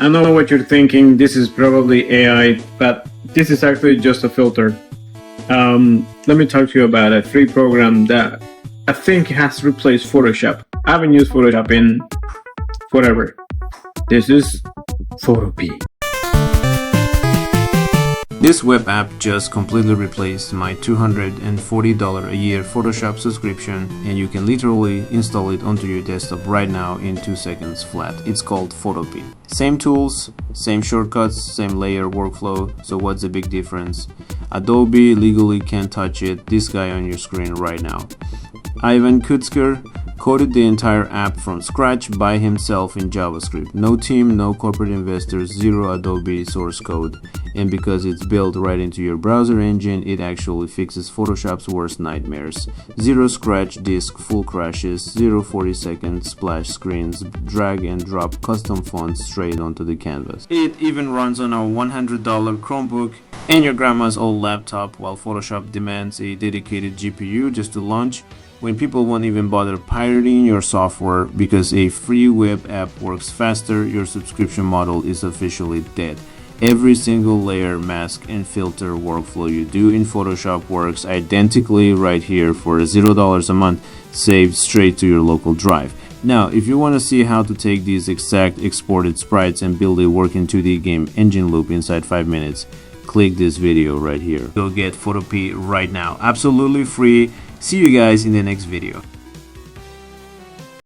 I know what you're thinking. This is probably AI, but this is actually just a filter. Let me talk to you about a free program that I think has replaced Photoshop. I haven't used Photoshop in forever. This is Photopea. This web app just completely replaced my $240 a year Photoshop subscription, and you can literally install it onto your desktop right now in 2 seconds flat. It's called Photopea. Same tools, same shortcuts, same layer workflow, so what's the big difference? Adobe legally can't touch it, this guy on your screen right now. Ivan Kutzker coded the entire app from scratch by himself in JavaScript. No team, no corporate investors, zero Adobe source code. And because it's built right into your browser engine, it actually fixes Photoshop's worst nightmares. Zero scratch disk full crashes, 40-second splash screens, drag and drop custom fonts straight onto the canvas. It even runs on a $100 Chromebook and your grandma's old laptop, while Photoshop demands a dedicated GPU just to launch, when people won't even bother pirating your software because a free web app works faster. Your subscription model is officially dead. Every single layer, mask, and filter workflow you do in Photoshop works identically right here for $0 a month, saved straight to your local drive. Now, if you want to see how to take these exact exported sprites and build a working 2D game engine loop inside 5 minutes, click this video right here. Go get Photopea right now, absolutely free. See you guys in the next video.